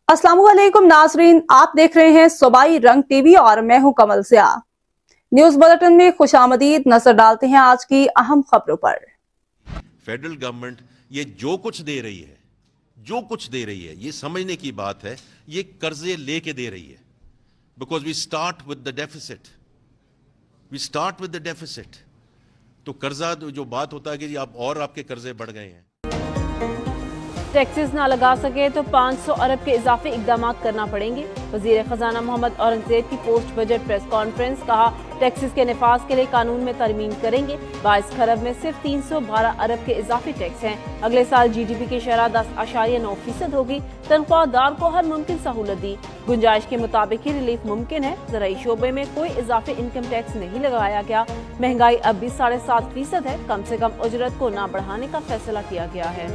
अस्सलामुअलैकुम नाजरीन, आप देख रहे हैं सूबाई रंग टीवी और मैं हूं कमल सिया। न्यूज बुलेटिन में खुशामदीद। नजर डालते हैं आज की अहम खबरों पर। फेडरल गवर्नमेंट ये जो कुछ दे रही है ये समझने की बात है, ये कर्जे लेके दे रही है। Because we start with the deficit. तो कर्जा जो बात होता है कि आप और आपके कर्जे बढ़ गए हैं। टैक्सेस ना लगा सके तो 500 अरब के इजाफी इकदाम करना पड़ेंगे। वजीर खजाना मोहम्मद औरंगजेब की पोस्ट बजट प्रेस कॉन्फ्रेंस। कहा, टैक्सेस के नफाज के लिए कानून में तरमीम करेंगे। 22 खरब में सिर्फ 312 अरब के इजाफी टैक्स हैं। अगले साल GDP की शरह 10.9% होगी। तनख्वाहदार को हर मुमकिन सहूलत दी। गुंजाइश के मुताबिक ही रिलीफ मुमकिन है। ज़राई शोबे में कोई इजाफी इनकम टैक्स नहीं लगाया गया। महंगाई अब भी 7.5% है। कम से कम उजरत को ना बढ़ाने का फैसला किया गया है।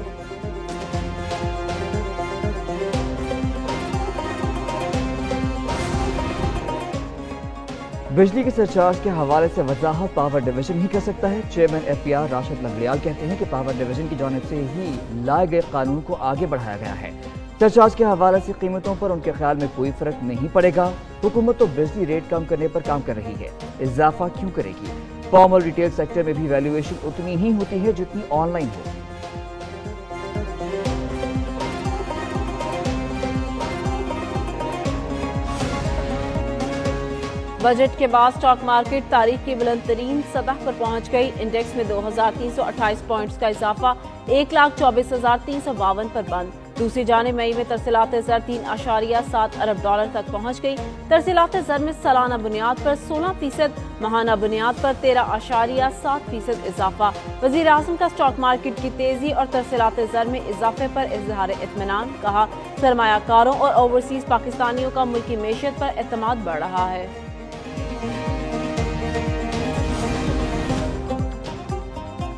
बिजली के सरचार्ज के हवाले से वजाहत पावर डिवीजन ही कर सकता है। चेयरमैन FPR राशिद लंगड़ियाल कहते हैं कि पावर डिवीजन की जानिब से ही लाए गए कानून को आगे बढ़ाया गया है। सरचार्ज के हवाले से कीमतों पर उनके ख्याल में कोई फर्क नहीं पड़ेगा। हुकूमत तो बिजली रेट कम करने पर काम कर रही है, इजाफा क्यों करेगी। फॉर्मल रिटेल सेक्टर में भी वैल्यूएशन उतनी ही होती है जितनी ऑनलाइन हो। बजट के बाद स्टॉक मार्केट तारीख की बुलंद तरीन सतह पर पहुंच गई। इंडेक्स में 2328 पॉइंट्स का इजाफा 1,24,352 पर बंद। दूसरी जानिब मई में तरसीलात ज़र 3.7 अरब डॉलर तक पहुंच गई। तरसीलात ज़र में सालाना बुनियाद पर 16%, माहाना बुनियाद पर 13.7% इजाफा। वज़ीर आज़म का स्टॉक मार्केट की तेजी और तरसीलात ज़र में इजाफे पर इज़हार इत्मीनान। कहा, सरमायाकारों और ओवरसीज पाकिस्तानियों का मुल्की मैशत पर एतमाद बढ़ रहा है।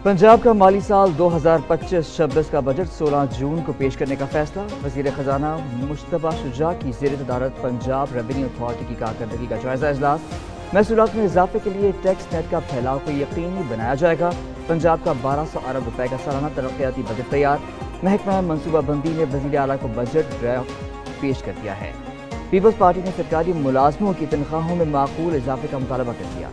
पंजाब का माली साल 2025-26 का बजट 16 जून को पेश करने का फैसला। वजीर खजाना मुश्तबा शुजा की ज़ेर तदारत पंजाब रेवेन्यू अथॉरिटी की कारकर्दगी का जायजा इजलास। महसूलात में इजाफे के लिए टैक्स नेट का फैलाव को यकीनी बनाया जाएगा। पंजाब का 1200 अरब रुपए का सालाना तरक्याती बजट तैयार। महकमा मनसूबाबंदी ने वजीर आला को बजट ड्राफ्ट पेश कर दिया है। पीपल्स पार्टी ने सरकारी मुलाजमों की तनख्वाहों में माकूल इजाफे का मुतालबा कर दिया।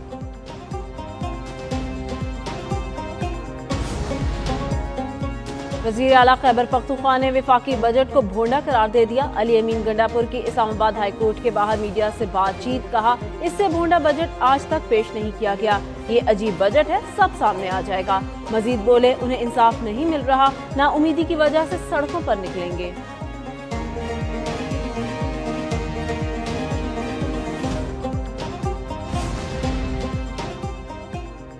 वज़ीर आला खैबर पख्तूनख्वा ने वफाकी बजट को भोंडा करार दे दिया। अली अमीन गंडापुर की इस्लामाबाद हाई कोर्ट के बाहर मीडिया से बातचीत। कहा, इससे भोंडा बजट आज तक पेश नहीं किया गया। ये अजीब बजट है, सब सामने आ जाएगा। मजीद बोले, उन्हें इंसाफ नहीं मिल रहा, नाउमीदी की वजह से सड़कों पर निकलेंगे।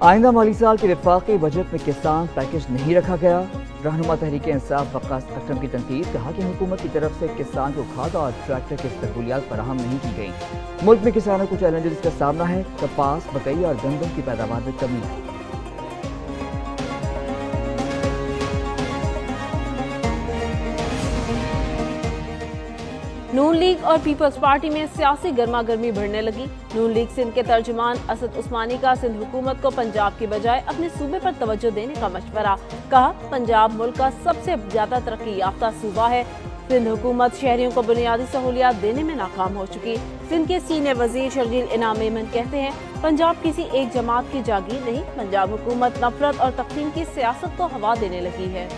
आइंदा माली साल के वफाकी बजट में किसान पैकेज नहीं रखा गया। रहनुमा तहरीक इंसाफ वक़ास अकरम की तनकीद। कहा कि हुकूमत की तरफ से किसान को खाद और ट्रैक्टर की सहूलियात फराहम नहीं की गई। मुल्क में किसानों को चैलेंजेस का सामना है। कपास, मकई और गंदम की पैदावार में कमी है। नून लीग और पीपल्स पार्टी में सियासी गर्मा गर्मी बढ़ने लगी। नून लीग सिंध के तर्जुमान असद उस्मानी का सिंध हुकूमत को पंजाब की बजाय अपने सूबे पर तवज्जो देने का मशवरा। कहा, पंजाब मुल्क का सबसे ज्यादा तरक्की याफ्ता सूबा है। सिंध हुकूमत शहरियों को बुनियादी सहूलियात देने में नाकाम हो चुकी। सिंध के सीनियर वजीर शर्जील इनाम मेमन कहते हैं, पंजाब किसी एक जमात की जागीर नहीं। पंजाब हुकूमत नफरत और तकसीम की सियासत को हवा देने लगी है।